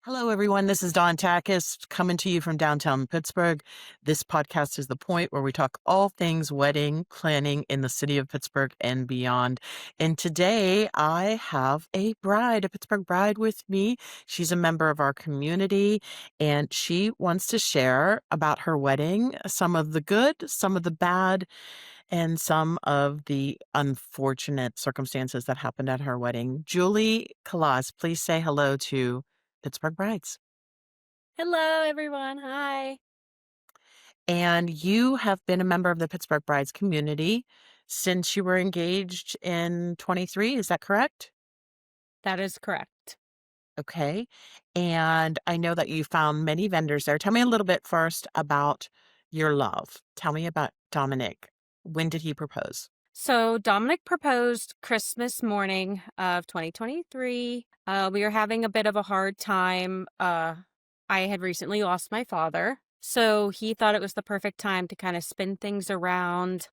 Hello, everyone. This is Dawn Takacs coming to you from downtown Pittsburgh. This podcast is the point where we talk all things wedding planning in the city of Pittsburgh and beyond. And today I have a bride, a Pittsburgh bride with me. She's a member of our community and she wants to share about her wedding, some of the good, some of the bad, and some of the unfortunate circumstances that happened at her wedding. Julie Colizza, please say hello to Pittsburgh brides. Hello, everyone. Hi. And you have been a member of the Pittsburgh Brides community since you were engaged in 23. Is that correct? That is correct. Okay. And I know that you found many vendors there. Tell me a little bit first about your love. Tell me about Dominic. When did he propose? So, Dominic proposed Christmas morning of 2023. We were having a bit of a hard time. I had recently lost my father. So, he thought it was the perfect time to kind of spin things around,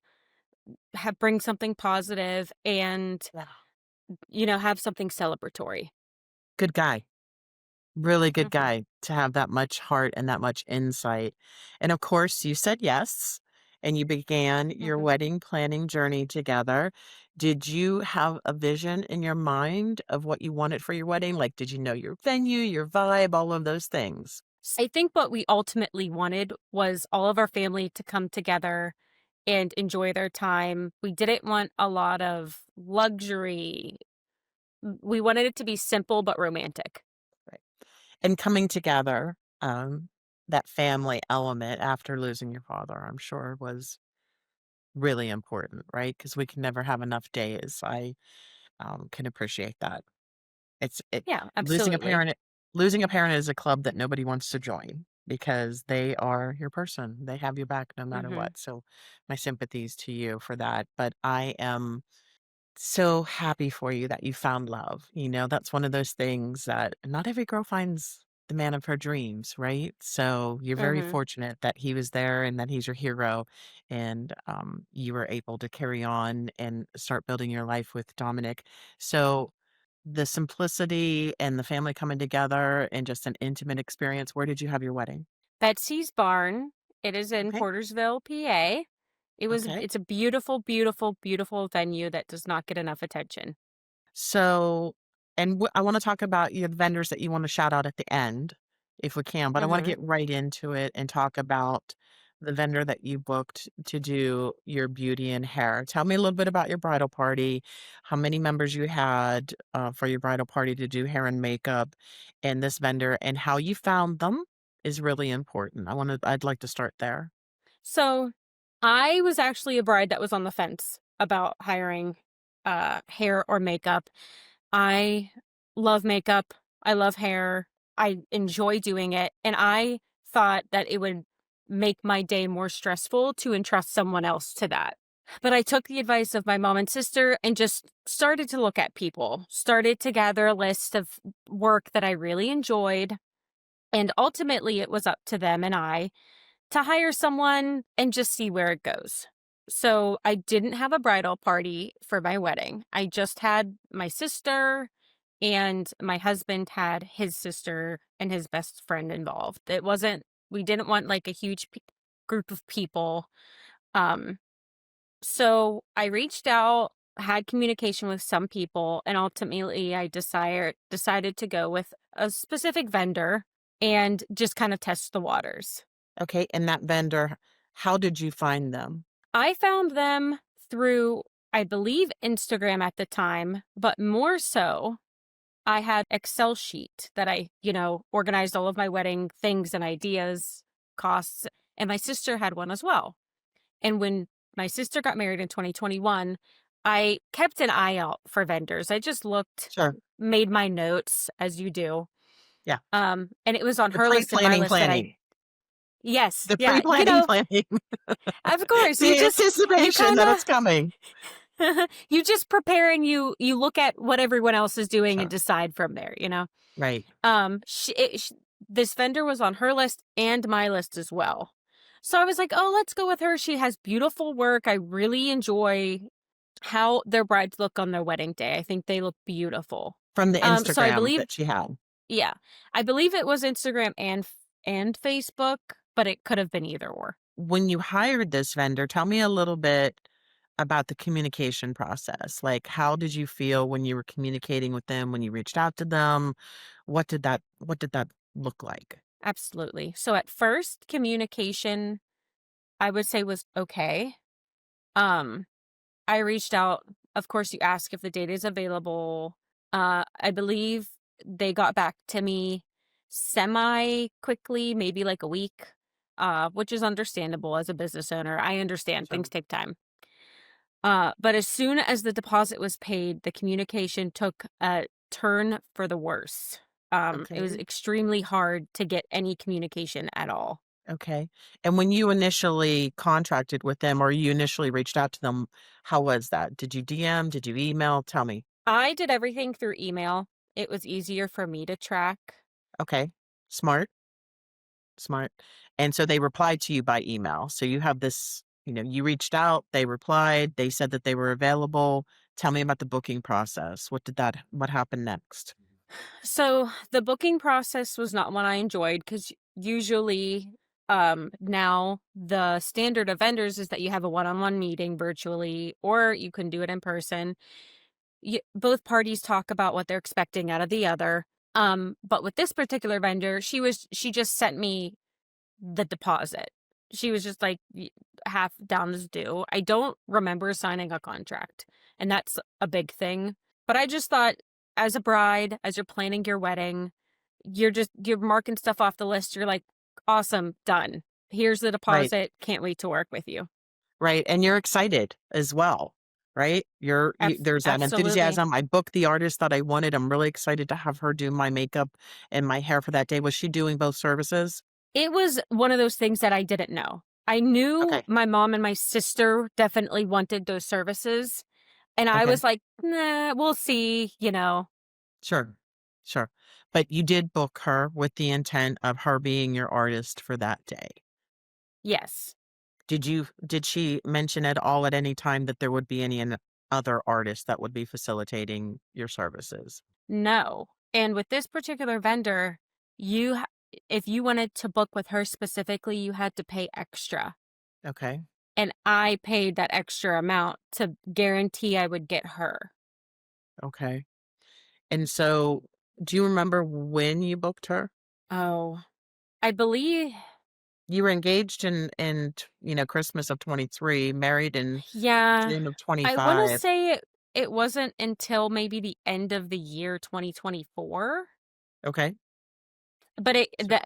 bring something positive, and, Yeah. have something celebratory. Good guy. Really good Mhm. guy to have that much heart and that much insight. And of course, you said yes, and you began your Mhm. wedding planning journey together. Did you have a vision in your mind of what you wanted for your wedding? Like, did you know your venue, your vibe, all of those things? I think what we ultimately wanted was all of our family to come together and enjoy their time. We didn't want a lot of luxury. We wanted it to be simple but romantic. Right. And coming together, that family element after losing your father, I'm sure was really important, right? Because we can never have enough days. I can appreciate that. It's it Yeah, losing a absolutely. parent losing a parent is a club that nobody wants to join because they are your person. They have your back no matter Mhm. what. So my sympathies to you for that. But I am so happy for you that you found love. That's one of those things that not every girl finds the man of her dreams, right? So you're very Mhm. fortunate that he was there and that he's your hero and you were able to carry on and start building your life with Dominic. So the simplicity and the family coming together and just an intimate experience. Where did you have your wedding? Betsy's Barn. It is in Okay. Portersville, PA. Okay. It's a beautiful, beautiful, beautiful venue that does not get enough attention. So, and I want to talk about your vendors that you want to shout out at the end, if we can, but I want to Mhm. get right into it and talk about the vendor that you booked to do your beauty and hair. Tell me a little bit about your bridal party, how many members you had for your bridal party to do hair and makeup, and this vendor, and how you found them is really important. I'd like to start there. So, I was actually a bride that was on the fence about hiring hair or makeup. I love makeup. I love hair. I enjoy doing it. And I thought that it would make my day more stressful to entrust someone else to that. But I took the advice of my mom and sister and just started to look at people, started to gather a list of work that I really enjoyed. And ultimately, it was up to them and I to hire someone and just see where it goes. So I didn't have a bridal party for my wedding. I just had my sister and my husband had his sister and his best friend involved. We didn't want like a huge group of people. Um, so I reached out, had communication with some people, and ultimately I decided to go with a specific vendor and just kind of test the waters. Okay. And that vendor, how did you find them? I found them through, I believe, Instagram at the time, but more so, I had Excel sheet that I organized all of my wedding things and ideas, costs, and my sister had one as well. And when my sister got married in 2021, I kept an eye out for vendors. I just looked, Sure. made my notes as you do. Yeah. And it was on The her list and my pre-planning list that planning. yes, The yeah, pre-planning planning. of course, The you anticipation kind that of it's coming. you just prepare and you look at what everyone else is doing and Sure. decide from there. Right. This vendor was on her list and my list as well. So I was like, "Oh, let's go with her. She has beautiful work. I really enjoy how their brides look on their wedding day. I think they look beautiful." From the So I Instagram believe that she had. Yeah. I believe it was Instagram and Facebook, but it could have been either or. When you hired this vendor, tell me a little bit about the communication process. Like, how did you feel when you were communicating with them, when you reached out to them? What did that look like? Absolutely. So at first, communication, I would say, was okay. Um, I reached out. Of course, you ask if the date is available. I believe they got back to me semi quickly, maybe like a week, which is understandable as a business owner. I understand Sure. things take time. But as soon as the deposit was paid, the communication took a turn for the worse. It was Okay. extremely hard to get any communication at all. Okay. And when you initially contracted with them or you initially reached out to them, how was that? Did you DM? Did you email? Tell me. I did everything through email. It was easier for me to track. Okay. Smart. Smart. And so they replied to you by email. So you have this, you reached out, they replied, they said that they were available. Tell me about the booking process. What happened next? So the booking process was not one I enjoyed because usually now the standard of vendors is that you have a one-on-one meeting virtually or you can do it in person. Both parties talk about what they're expecting out of the other. But with this particular vendor, she just sent me the deposit. She was just like half down is due. I don't remember signing a contract, and that's a big thing. But I just thought, as a bride, as you're planning your wedding, you're marking stuff off the list. You're like, awesome, done. Here's the Right. deposit. Can't wait to work with you. Right. And you're excited as well. Right? There's that Absolutely. enthusiasm. I booked the artist that I wanted. I'm really excited to have her do my makeup and my hair for that day. Was she doing both services? It was one of those things that I didn't know. I knew Okay. my mom and my sister definitely wanted those services. And I Okay. was like, nah, we'll see. Sure. Sure. But you did book her with the intent of her being your artist for that day. Yes. Did she mention at all at any time that there would be other artists that would be facilitating your services? No. And with this particular vendor, you ha if you wanted to book with her specifically, you had to pay extra. Okay. And I paid that extra amount to guarantee I would get her. Okay. And so do you remember when you booked her? Oh, I believe You were engaged in Christmas of 23, married in yeah. June of I wanna 25. say it wasn't until maybe the end of the year 2024, Okay. but So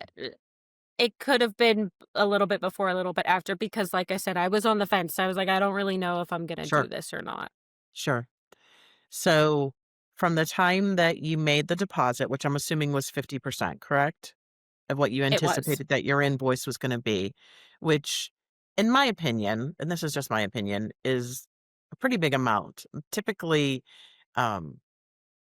it could have been a little bit before, a little bit after because like I said, I was on the fence. I was like, "I don't really know if I'm gonna do sure. this or not." Sure. So from the time that you made the deposit, which I'm assuming was 50%, correct? Of what you It was. anticipated that your invoice was gonna be, which, in my opinion, and this is just my opinion, is a pretty big amount. Typically, um,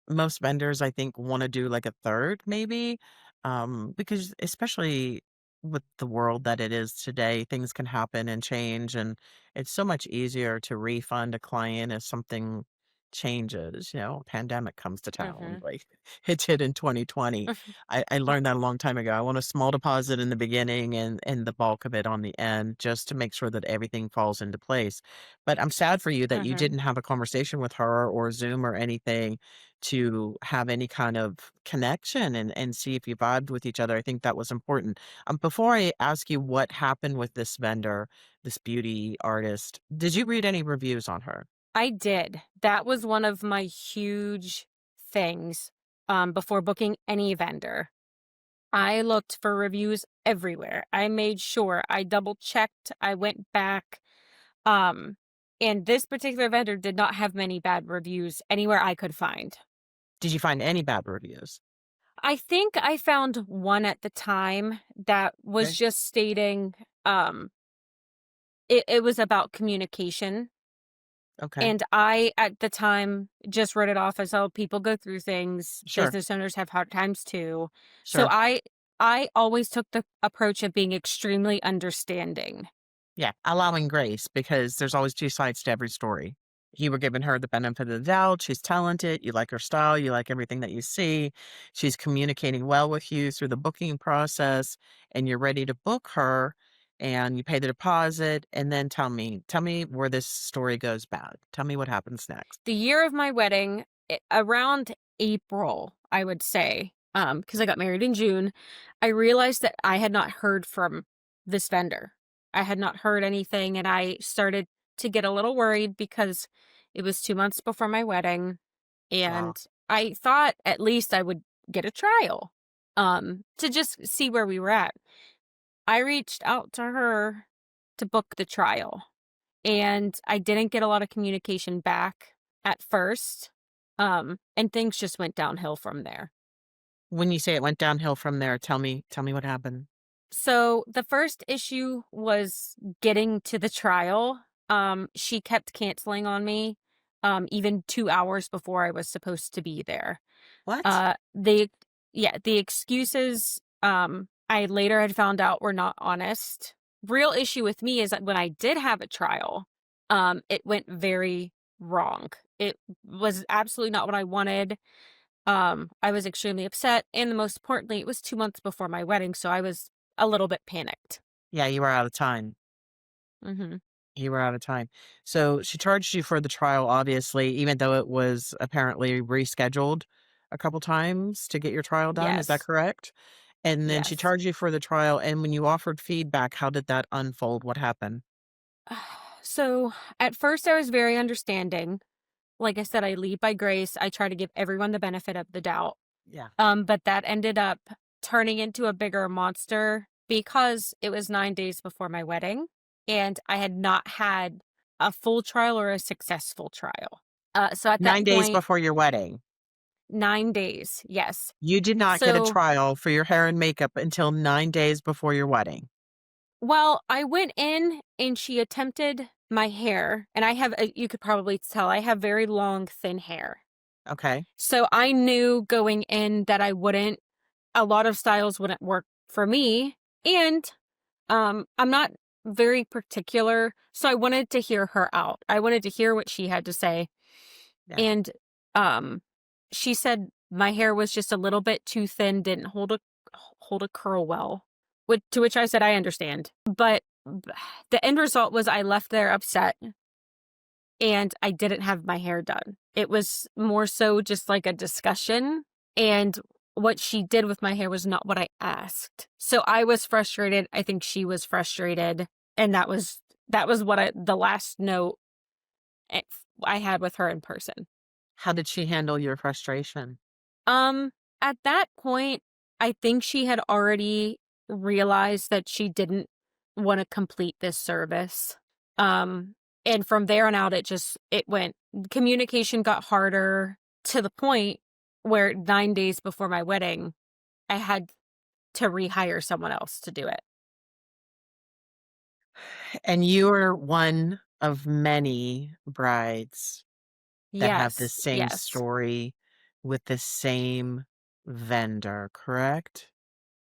most vendors, I think, wanna do, like, a third maybe, because especially with the world that it is today, things can happen and change, and it's so much easier to refund a client if something changes, a pandemic comes to town, Mhm. like, it did in 2020. I learned that a long time ago. I want a small deposit in the beginning and the bulk of it on the end just to make sure that everything falls into place, but I'm sad for you that you Mhm. didn't have a conversation with her or Zoom or anything to have any kind of connection and see if you vibed with each other. I think that was important. Before I ask you what happened with this vendor, this beauty artist, did you read any reviews on her? I did. That was one of my huge things, before booking any vendor. I looked for reviews everywhere. I made sure I double checked, I went back, um, and this particular vendor did not have many bad reviews anywhere I could find. Did you find any bad reviews? I think I found one at the time that was Okay. just stating, um, it was about communication. Okay. And I, at the time, just wrote it off as, "Oh, people go through things. Sure. Business owners have hard times too." So Sure. I always took the approach of being extremely understanding. Yeah. Allowing grace because there's always two sides to every story. You were giving her the benefit of the doubt. She's talented. You like her style. You like everything that you see. She's communicating well with you through the booking process, and you're ready to book her. And you pay the deposit. And then tell me where this story goes bad. Tell me what happens next. The year of my wedding, around April, I would say, because I got married in June, I realized that I had not heard from this vendor. I had not heard anything, and I started to get a little worried because it was 2 months before my wedding, Wow. and I thought at least I would get a trial, to just see where we were at. I reached out to her to book the trial, and I didn't get a lot of communication back at first, and things just went downhill from there. When you say it went downhill from there, tell me what happened. So, the first issue was getting to the trial. She kept canceling on me, even 2 hours before I was supposed to be there. What? The excuses, I later had found out were not honest. Real issue with me is that when I did have a trial, it went very wrong. It was absolutely not what I wanted. I was extremely upset, and the most importantly, it was 2 months before my wedding, so I was a little bit panicked. Yeah, you were out of time. Mhm. You were out of time. So she charged you for the trial, obviously, even though it was apparently rescheduled a couple times to get your trial done. Is that Yes. correct? And then she Yes. charged you for the trial. And when you offered feedback, how did that unfold? What happened? So, at first, I was very understanding. Like I said, I lead by grace. I try to give everyone the benefit of the doubt. Yeah. But that ended up turning into a bigger monster because it was 9 days before my wedding, and I had not had a full trial or a successful trial. So at that 9 days point, before your wedding, 9 days, yes. you did not get a So, trial for your hair and makeup until 9 days before your wedding. well, I went in and she attempted my hair, and I have, you could probably tell, I have very long, thin hair. Okay. So I knew going in that a lot of styles wouldn't work for me. And I'm not very particular, so I wanted to hear her out. I wanted to hear what she had to say. Yeah. And um she said my hair was just a little bit too thin, didn't hold a curl well. To which I said I understand. But the end result was I left there upset and I didn't have my hair done. It was more so just like a discussion, and what she did with my hair was not what I asked. So I was frustrated, I think she was frustrated, and that was what the last note eh, I had with her in person. How did she handle your frustration? Um at that point, I think she had already realized that she didn't want to complete this service. Um and from there on out it went, communication got harder to the point where 9 days before my wedding, I had to rehire someone else to do it. And you are one of many brides that have the Yes, same yes, story with the same vendor, correct?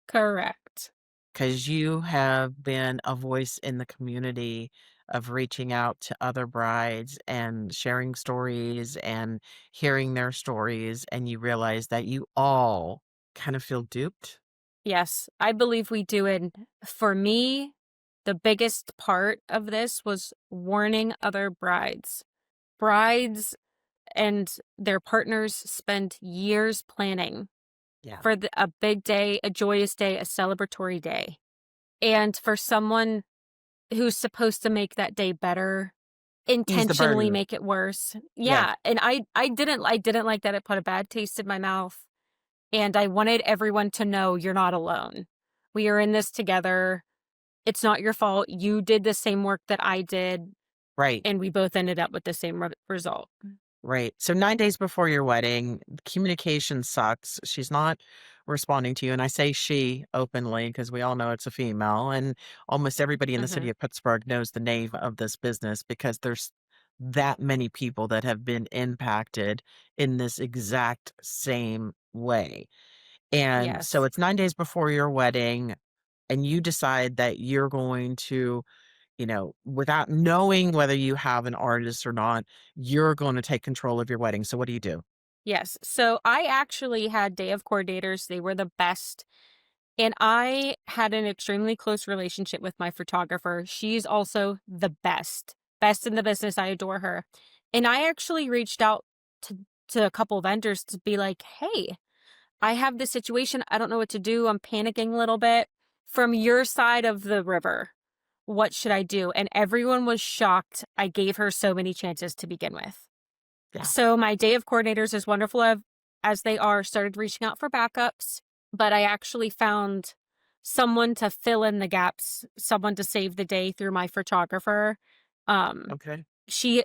correct. Because you have been a voice in the community of reaching out to other brides and sharing stories and hearing their stories, and you realize that you all kind of feel duped. Yes, I believe we do. And for me, the biggest part of this was warning other brides. Brides and their partners spend years planning Yeah. for a big day, a joyous day, a celebratory day. And for someone who's supposed to make that day better, Ease the intentionally burden. make it worse. Yeah. Yeah, and I didn't like that. It put a bad taste in my mouth, and I wanted everyone to know you're not alone. We are in this together. It's not your fault. You did the same work that I did, Right. and we both ended up with the same result. Right. So 9 days before your wedding, communication sucks. She's not responding to you, and I say she openly because we all know it's a female, and almost everybody in the city Mhm. of Pittsburgh knows the name of this business because there's that many people that have been impacted in this exact same way. And so Yes. it's 9 days before your wedding, and you decide that you're going to without knowing whether you have an artist or not, you're going to take control of your wedding. So what do you do? Yes. So I actually had day of coordinators. They were the best. And I had an extremely close relationship with my photographer. She's also the best, best in the business. I adore her. And I actually reached out to, to a couple vendors to be like, hey, I have this situation. I don't know what to do. I'm panicking a little bit. From your side of the river, what should I do? And everyone was shocked. I gave her so many chances to begin with. Yeah. So my day of coordinators, as wonderful as they are, started reaching out for backups, but I actually found someone to fill in the gaps, someone to save the day through my photographer. Um, Okay. she's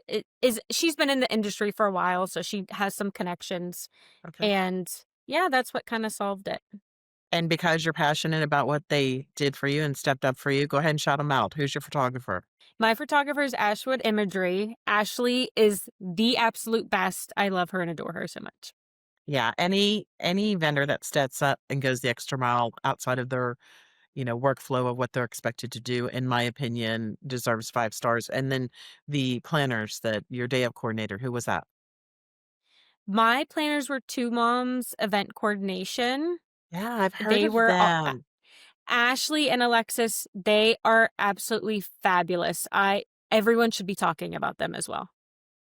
been in the industry for a while, so she has some connections, Okay. and yeah, that's what kind of solved it. And because you're passionate about what they did for you and stepped up for you, go ahead and shout them out. Who's your photographer? My photographer is Ashwood Imagery. Ashley is the absolute best. I love her and adore her so much. Yeah, any vendor that steps up and goes the extra mile outside of their, workflow of what they're expected to do, in my opinion, deserves 5 stars. And then the planners, that your day of coordinator, who was that? My planners were Two Moms Event Coordination. Yeah, I've heard They of were them. Ashley and Alexis, they are absolutely fabulous. Everyone should be talking about them as well.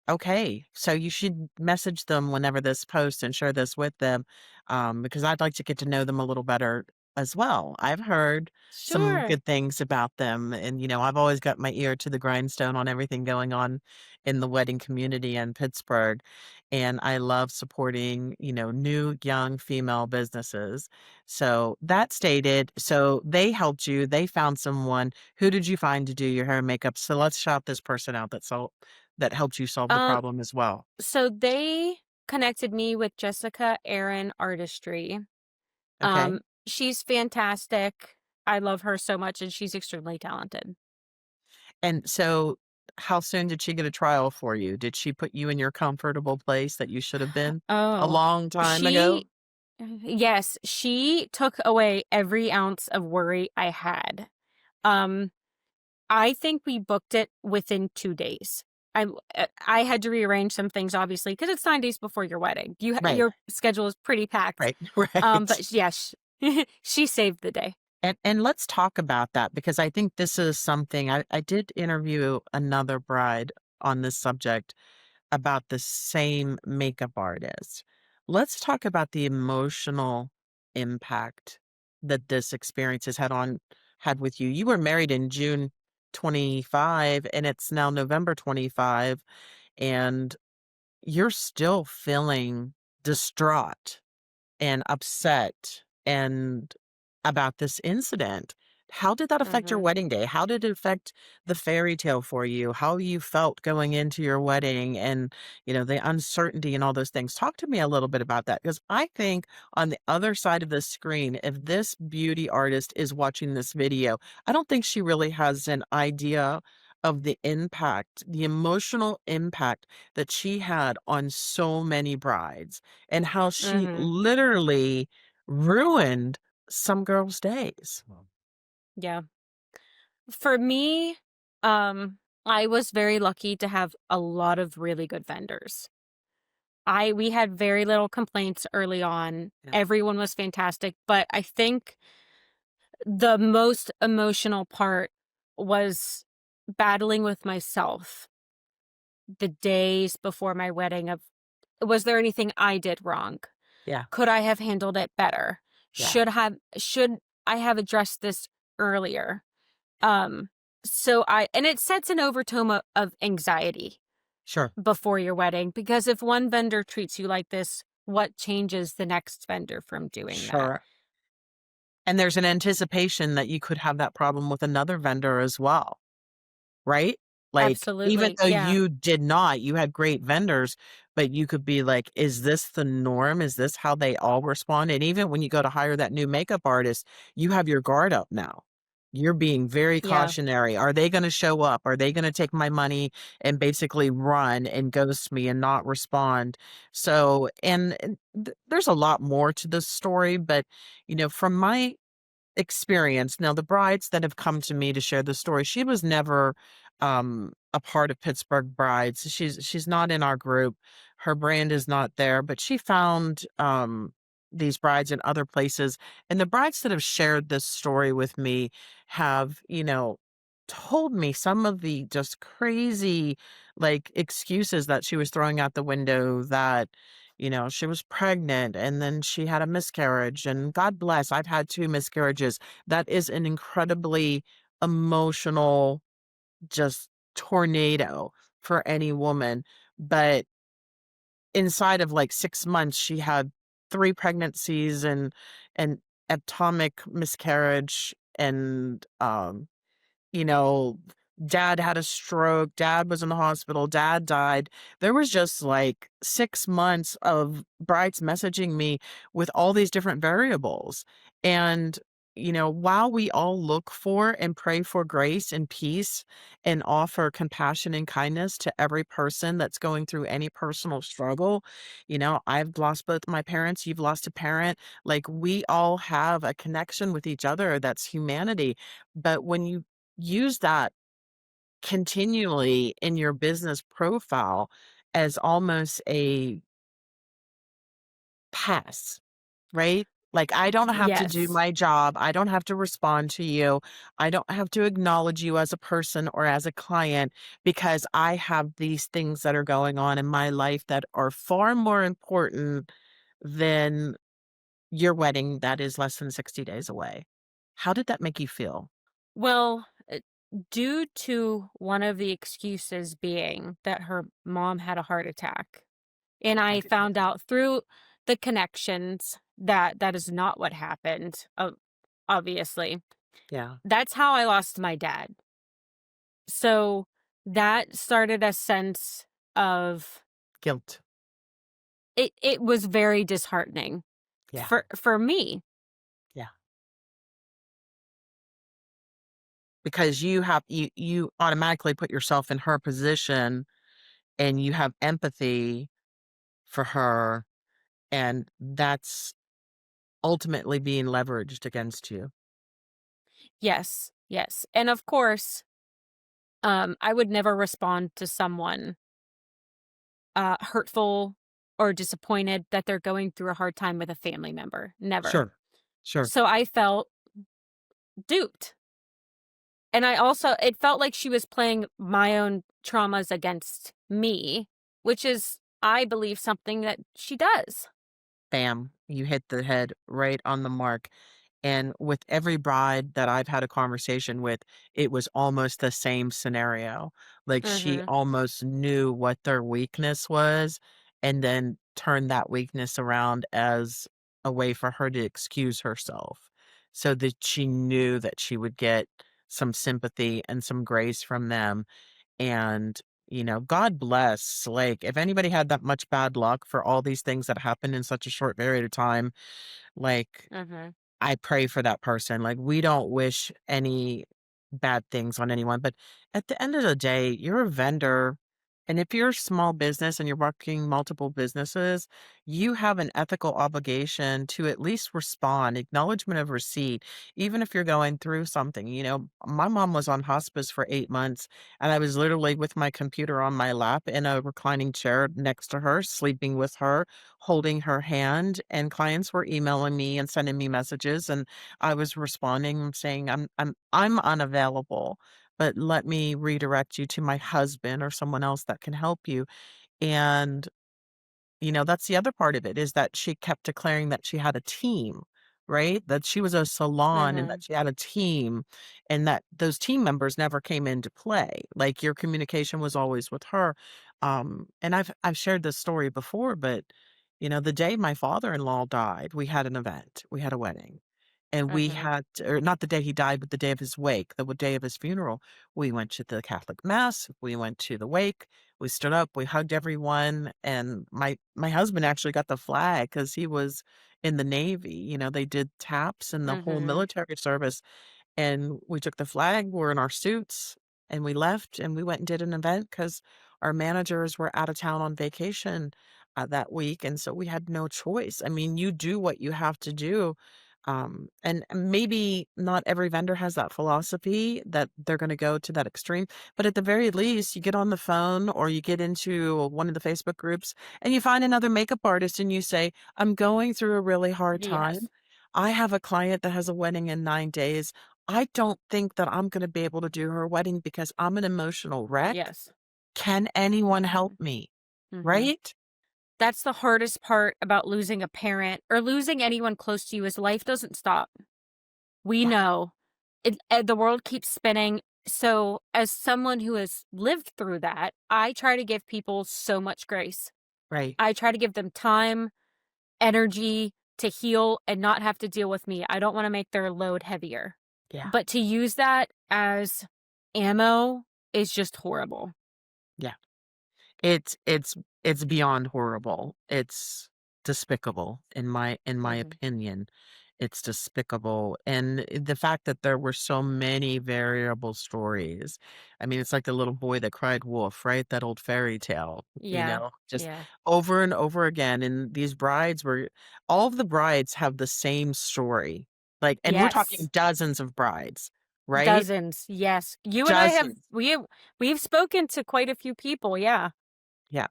Okay, so you should message them whenever this posts and share this with them, because I'd like to get to know them a little better as well. I've heard some Sure. good things about them, and I've always got my ear to the grindstone on everything going on in the wedding community in Pittsburgh, and I love supporting new young female businesses. So that stated, so they helped you. They found someone. Who did you find to do your hair and makeup? So let's shout this person out. That helped you solve the Um, problem as well. so they connected me with Jessica Aaron Artistry. Okay. She's fantastic. I love her so much and she's extremely talented. And so how soon did she get a trial for you? Did she put you in your comfortable place that you should have been a Oh, long time she ago? yes, she took away every ounce of worry I had. Um, I think we booked it within 2 days. I had to rearrange some things obviously because it's 9 days before your wedding. Right. Your schedule is pretty packed. Right. Right. But yes, she saved the day. And let's talk about that, because I think this is something I did interview another bride on this subject about the same makeup artist. Let's talk about the emotional impact that this experience had with you. You were married in June 25 and it's now November 25, and you're still feeling distraught and upset and about this incident. How did that affect your Mhm. wedding day? How did it affect the fairy tale for you? How you felt going into your wedding and, the uncertainty and all those things? Talk to me a little bit about that, because I think on the other side of the screen, if this beauty artist is watching this video, I don't think she really has an idea of the impact, the emotional impact that she had on so many brides, and how she Mhm. literally ruined some girls' days. Yeah. For me, I was very lucky to have a lot of really good vendors. We had very little complaints early on. Yeah. Everyone was fantastic, but I think the most emotional part was battling with myself the days before my wedding of, was there anything I did wrong? Yeah. Could I have handled it better? Yeah. Should I have addressed this earlier? Um, so and it sets an overtone of anxiety Sure. before your wedding, because if one vendor treats you like this, what changes the next vendor from doing that? Sure. And there's an anticipation that you could have that problem with another vendor as well. Right? Like, even Absolutely. though Yeah. you did not, you had great vendors, but you could be like, "Is this the norm? Is this how they all respond?" And even when you go to hire that new makeup artist, you have your guard up now. You're being very Yeah. cautionary. Are they gonna show up? Are they gonna take my money and basically run and ghost me and not respond? So, and there's a lot more to this story, but, from my experience. Now, the brides that have come to me to share the story, she was never a part of Pittsburgh Brides. She's not in our group. Her brand is not there, but she found these brides in other places. And the brides that have shared this story with me have, told me some of the just crazy like excuses that she was throwing out the window, that she was pregnant and then she had a miscarriage. And God bless, I've had two miscarriages. That is an incredibly emotional, just tornado for any woman. But inside of like 6 months, she had three pregnancies and atomic miscarriage. And you know, dad had a stroke, dad was in the hospital, dad died. There was just like 6 months of brides messaging me with all these different variables. And, while we all look for and pray for grace and peace and offer compassion and kindness to every person that's going through any personal struggle, I've lost both my parents, you've lost a parent. Like, we all have a connection with each other. That's humanity. But when you use that continually in your business profile as almost a pass, right? Like, I don't have to do Yes. my job. I don't have to respond to you. I don't have to acknowledge you as a person or as a client because I have these things that are going on in my life that are far more important than your wedding that is less than 60 days away. How did that make you feel? Well, due to one of the excuses being that her mom had a heart attack, and I I didn't know found that. out through the connections that that is not what happened, obviously. Yeah. That's how I lost my dad. So that started a sense of Guilt. it was very disheartening Yeah. for me. Yeah. Because you automatically put yourself in her position and you have empathy for her, and that's ultimately being leveraged against you. Yes, yes. And of course, I would never respond to someone hurtful or disappointed that they're going through a hard time with a family member. Never. Sure. Sure. So I felt duped. And I also it felt like she was playing my own traumas against me, which is, I believe, something that she does. Bam, you hit the head right on the mark. And with every bride that I've had a conversation with, it was almost the same scenario. Like, she Mhm. almost knew what their weakness was and then turned that weakness around as a way for her to excuse herself so that she knew that she would get some sympathy and some grace from them. And, God bless. Like, if anybody had that much bad luck for all these things that happened in such a short period of time, like, Mhm. I pray for that person. Like, we don't wish any bad things on anyone, but at the end of the day, you're a vendor. And if you're a small business and you're working multiple businesses, you have an ethical obligation to at least respond, acknowledgement of receipt, even if you're going through something. My mom was on hospice for 8 months, and I was literally with my computer on my lap in a reclining chair next to her, sleeping with her, holding her hand, and clients were emailing me and sending me messages, and I was responding saying, I'm unavailable, but let me redirect you to my husband or someone else that can help you." And that's the other part of it, is that she kept declaring that she had a team, right? That she was a salon and that Mhm. she had a team, and that those team members never came into play. Like, your communication was always with her. And I've shared this story before, but the day my father-in-law died, we had an event. We had a wedding. And we Mhm. had or not the day he died, but the day of his wake, the day of his funeral. We went to the Catholic mass, we went to the wake, we stood up, we hugged everyone, and my husband actually got the flag because he was in the Navy. They did taps and the whole Mhm. military service, and we took the flag, we're in our suits, and we left, and we went and did an event because our managers were out of town on vacation, that week, and so we had no choice. I mean, you do what you have to do, And maybe not every vendor has that philosophy that they're going to go to that extreme, but at the very least, you get on the phone or you get into one of the Facebook groups and you find another makeup artist and you say, I'm going through a really hard time. Yes. I have a client that has a wedding in 9 days. I don't think that I'm going to be able to do her wedding because I'm an emotional wreck. Yes. Can anyone help Mhm. me? Mhm. Right? That's the hardest part about losing a parent or losing anyone close to you is life doesn't stop. We Yeah. know. The world keeps spinning. So, as someone who has lived through that, I try to give people so much grace. Right. I try to give them time, energy to heal and not have to deal with me. I don't wanna make their load heavier. Yeah. But to use that as ammo is just horrible. Yeah. It's beyond horrible. It's despicable in my Mhm. opinion. It's despicable, and the fact that there were so many variable stories. I mean, it's like the little boy that cried wolf, right? That old fairy tale, Yeah. just Yeah. over and over again, and these brides were all of the brides have the same story, like and we're talking Yes. dozens of brides, right? Dozens. Yes. You and I have Dozens. we've spoken to quite a few people, yeah. Yeah,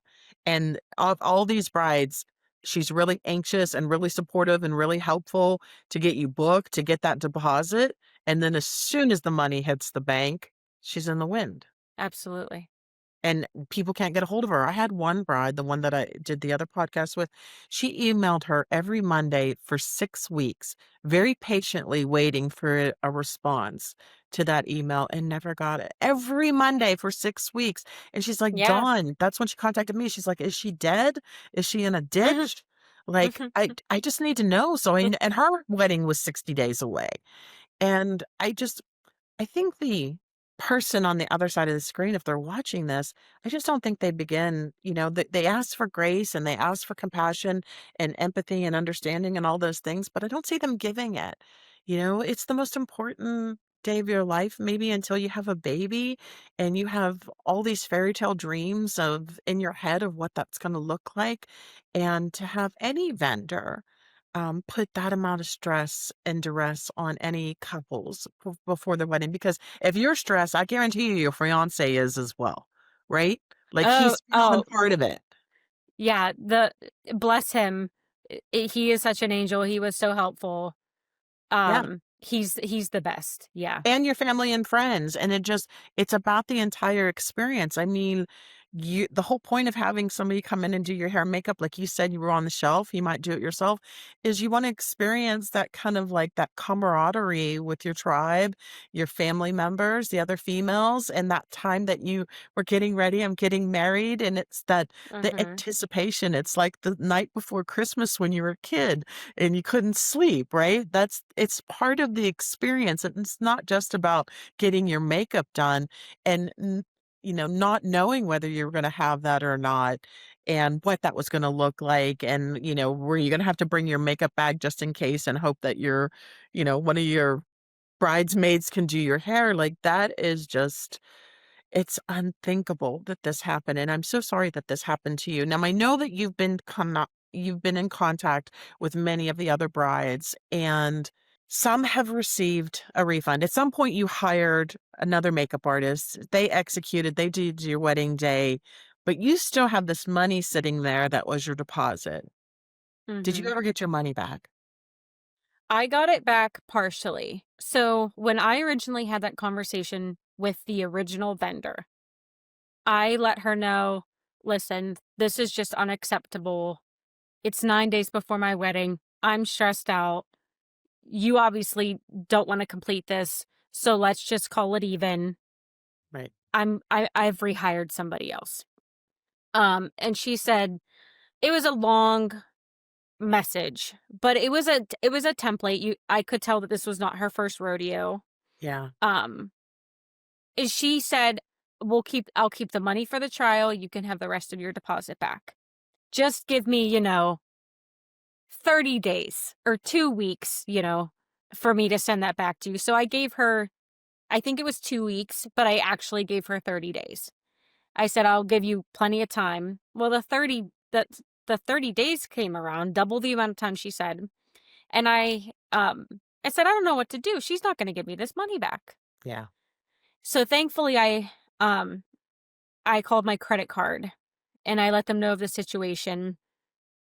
and of all these brides, she's really anxious and really supportive and really helpful to get you booked, to get that deposit, and then as soon as the money hits the bank, she's in the wind. Absolutely. And people can't get a hold of her. I had one bride, the one that I did the other podcast with, she emailed her every Monday for 6 weeks, very patiently waiting for a response to that email and never got it. Every Monday for 6 weeks. And she's like, Yeah. "Dawn," that's when she contacted me. She's like, "Is she dead? Is she in a Mhm. ditch? Like, Mhm. I just need to know." So and her wedding was 60 days away. And I think the person on the other side of the screen, if they're watching this, I just don't think they begin, they ask for grace and they ask for compassion and empathy and understanding and all those things, but I don't see them giving it. It's the most important day of your life, maybe until you have a baby and you have all these fairy tale dreams of in your head of what that's going to look like. And to have any vendor put that amount of stress and duress on any couples before the wedding. Because if you're stressed, I guarantee you your fiance is as well, right? Like Oh, he's feeling oh, part of it. yeah, bless him. He is such an angel, he was so helpful. Yeah. He's the best, yeah. And your family and friends, and it's about the entire experience. I mean, the whole point of having somebody come in and do your hair and makeup, like you said, you were on the shelf, you might do it yourself, is you wanna experience that kind of like that camaraderie with your tribe, your family members, the other females, and that time that you were getting ready, I'm getting married, and it's the Mhm. anticipation. It's like the night before Christmas when you were a kid and you couldn't sleep, right? It's part of the experience. And it's not just about getting your makeup done and not knowing whether you were going to have that or not and what that was going to look like and were you going to have to bring your makeup bag just in case and hope that one of your bridesmaids can do your hair like that is just it's unthinkable that this happened, and I'm so sorry that this happened to you. Now, I know that you've been in contact with many of the other brides, and some have received a refund. At some point, you hired another makeup artist. They did your wedding day, but you still have this money sitting there that was your deposit. Did you Mhm. ever get your money back? I got it back partially. So, when I originally had that conversation with the original vendor, I let her know, "Listen, this is just unacceptable. It's 9 days before my wedding. I'm stressed out. You obviously don't wanna complete this, so let's just call it even. Right. I've rehired somebody else." And she said it was a long message, but it was a template. I could tell that this was not her first rodeo. Yeah. Um, she said, I'll keep the money for the trial. You can have the rest of your deposit back. Just give me, 30 days or 2 weeks, for me to send that back to you." So I gave her, I think it was 2 weeks, but I actually gave her 30 days. I said, "I'll give you plenty of time." Well, the 30 days came around, double the amount of time she said. And I said, "I don't know what to do. She's not gonna give me this money back." Yeah. So thankfully, I called my credit card and I let them know of the situation.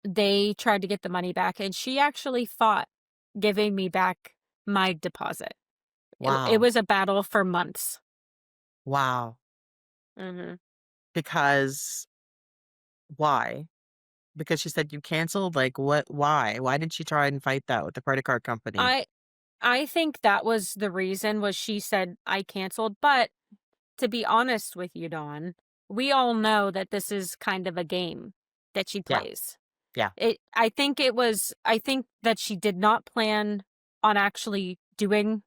They tried to get the money back, and she actually fought giving me back my deposit. It Wow. was a battle for months. Wow. Mhm. Because why? Because she said you canceled? Like, what why? Why did she try and fight that with the credit card company? I I think that was the reason, was she said I canceled, but to be honest with you, Dawn, we all know that this is kind of a game that she Yeah. plays. Yeah. I think that she did not plan on actually doing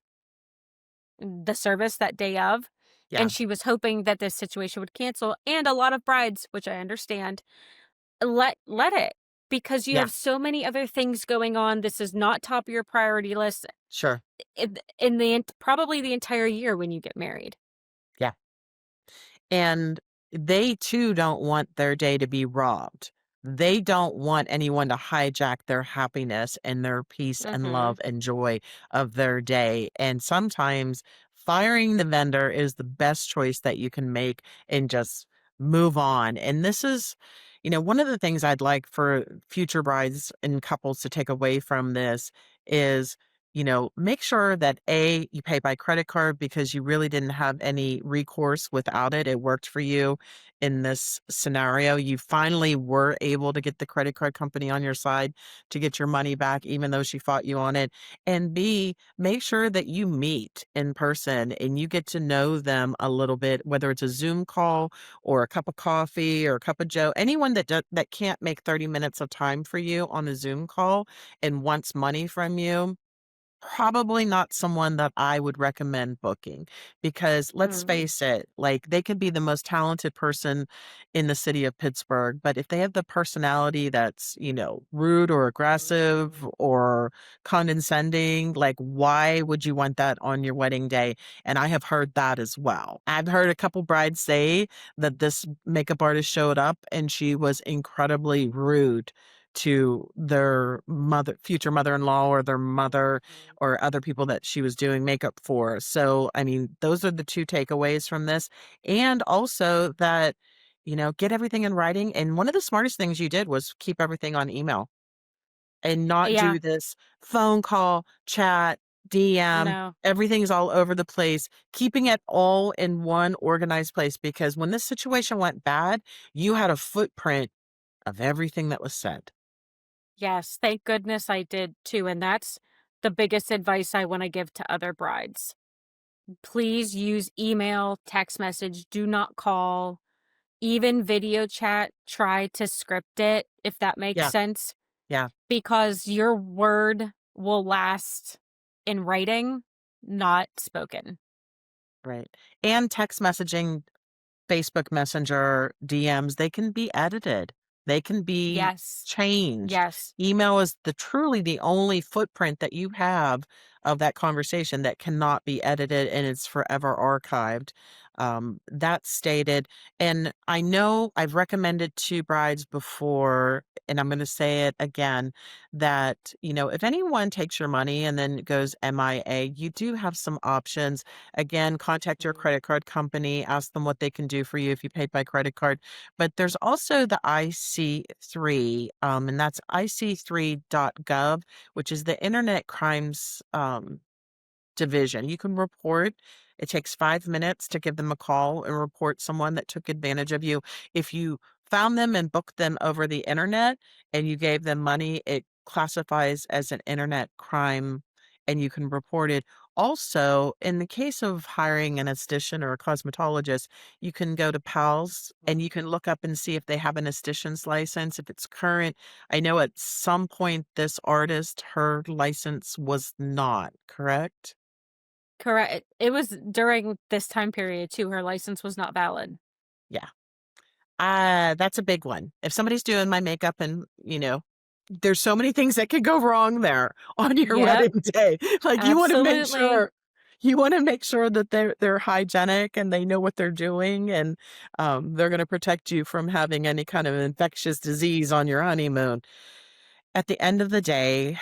the service that day of, Yeah. and she was hoping that this situation would cancel, and a lot of brides, which I understand, let it, because you Yeah. have so many other things going on. This is not top of your priority list Sure. in probably the entire year when you get married. Yeah. And they too don't want their day to be robbed. They don't want anyone to hijack their happiness and their peace and Mhm. love and joy of their day. And sometimes firing the vendor is the best choice that you can make and just move on. And this is, one of the things I'd like for future brides and couples to take away from this is make sure that A, you pay by credit card because you really didn't have any recourse without it. It worked for you in this scenario. You finally were able to get the credit card company on your side to get your money back, even though she fought you on it. And B, make sure that you meet in person and you get to know them a little bit, whether it's a Zoom call or a cup of coffee or a cup of Joe, anyone that can't make 30 minutes of time for you on a Zoom call and wants money from you. Probably not someone that I would recommend booking because let's Mhm. face it, like they could be the most talented person in the city of Pittsburgh, but if they have the personality that's, rude or aggressive or condescending, like why would you want that on your wedding day? And I have heard that as well. I've heard a couple brides say that this makeup artist showed up and she was incredibly rude to their future mother-in-law or their mother or other people that she was doing makeup for. So, I mean, those are the two takeaways from this. And also that, get everything in writing. And one of the smartest things you did was keep everything on email and not Yeah, do this phone call, chat, DM. no. Everything's all over the place. Keeping it all in one organized place because when this situation went bad, you had a footprint of everything that was said. Yes, thank goodness I did too, and that's the biggest advice I wanna give to other brides. Please use email, text message, do not call, even video chat. Try to script it, if that makes Yeah. sense, Yeah. because your word will last in writing, not spoken. Right. And text messaging, Facebook Messenger, DMs, they can be edited. They can be Yes. changed. Yes. Email is truly the only footprint that you have of that conversation that cannot be edited and it's forever archived. That's stated. And I know I've recommended to brides before, and I'm going to say it again, that, if anyone takes your money and then goes MIA, you do have some options. Again, contact your credit card company, ask them what they can do for you if you paid by credit card. But there's also the IC3, and that's ic3.gov, which is the Internet Crimes Division. You can report. It takes 5 minutes to give them a call and report someone that took advantage of you. If you found them and booked them over the internet and you gave them money, it classifies as an internet crime and you can report it. Also, in the case of hiring an esthetician or a cosmetologist, you can go to PALS and you can look up and see if they have an esthetician's license, if it's current. I know at some point this artist, her license was not, correct? Correct. It was during this time period too, her license was not valid. Yeah. That's a big one. If somebody's doing my makeup and, there's so many things that could go wrong there on your Yep, wedding day. Like absolutely. you want to make sure that they're hygienic and they know what they're doing and they're going to protect you from having any kind of infectious disease on your honeymoon. At the end of the day,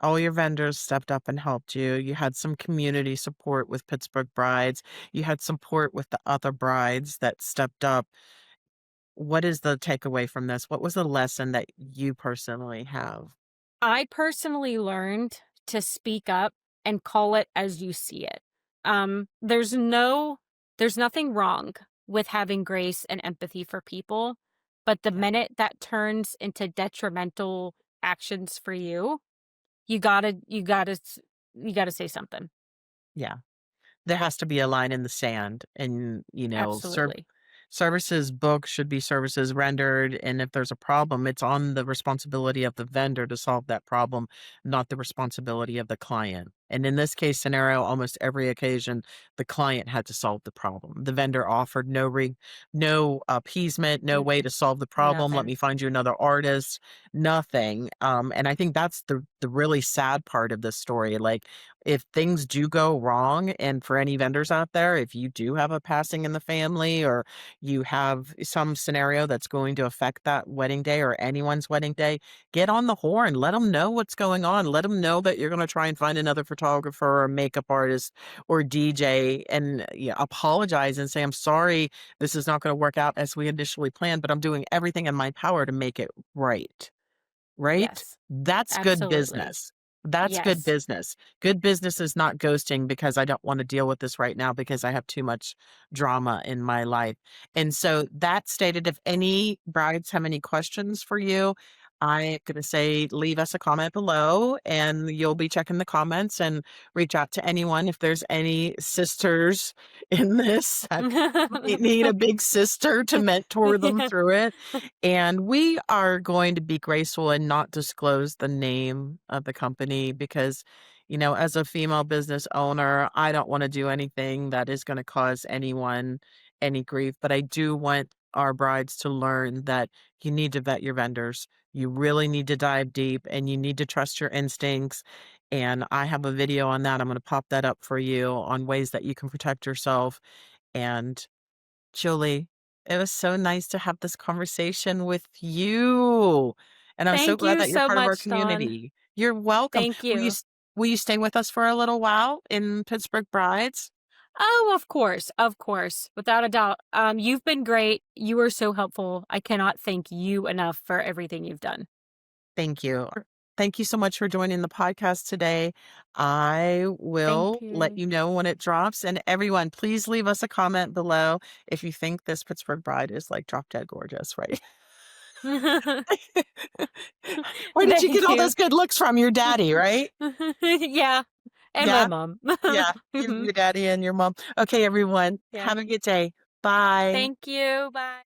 All your vendors stepped up and helped you. You had some community support with Pittsburgh brides. You had support with the other brides that stepped up. What is the takeaway from this? What was the lesson that you personally have? I personally learned to speak up and call it as you see it. There's nothing wrong with having grace and empathy for people, but the Yeah. minute that turns into detrimental actions for you, you gotta say something. Yeah. There has to be a line in the sand and, Absolutely. services booked should be services rendered, and if there's a problem, it's on the responsibility of the vendor to solve that problem, not the responsibility of the client. And in this case scenario, almost every occasion, the client had to solve the problem. The vendor offered no appeasement, no way Mm-mm, to solve the problem. Let nothing. me find you another artist, nothing. And I think that's the really sad part of this story. Like, if things do go wrong, and for any vendors out there, if you do have a passing in the family or you have some scenario that's going to affect that wedding day or anyone's wedding day, get on the horn. Let them know what's going on. Let them know that you're going to try and find another photographer or makeup artist or DJ and apologize and say, I'm sorry, this is not going to work out as we initially planned, but I'm doing everything in my power to make it right. Right? Yes, That's good absolutely. business. That's good Yes. business. Good business is not ghosting because I don't wanna deal with this right now because I have too much drama in my life. And so that stated, if any brides have any questions for you, I'm gonna say leave us a comment below, and you'll be checking the comments and reach out to anyone if there's any sisters in this that might need a big sister to mentor them through it. And we are going to be graceful and not disclose the name of the company because, as a female business owner, I don't want to do anything that is going to cause anyone any grief. But I do want our brides to learn that you need to vet your vendors. You really need to dive deep and you need to trust your instincts. And I have a video on that. I'm going to pop that up for you on ways that you can protect yourself. And Julie, it was so nice to have this conversation with you, and I'm so Thank glad you that you're so part of our much, Dawn. community. You're welcome. Thank Will you you. s will you stay with us for a little while in Pittsburgh Brides? Oh, of course, without a doubt. You've been great. You were so helpful. I cannot thank you enough for everything you've done. Thank you. Thank you so much for joining the podcast today. I Thank will let you. you know when it drops, and everyone, please leave us a comment below if you think this Pittsburgh Bride is, like, drop dead gorgeous, right? Where did you get Thank all you. those good looks from? Your daddy, right? Yeah, and my Yeah? mom. Yeah, your daddy and your mom. Okay, everyone, Yeah. have a good day. Bye. Thank you. Bye.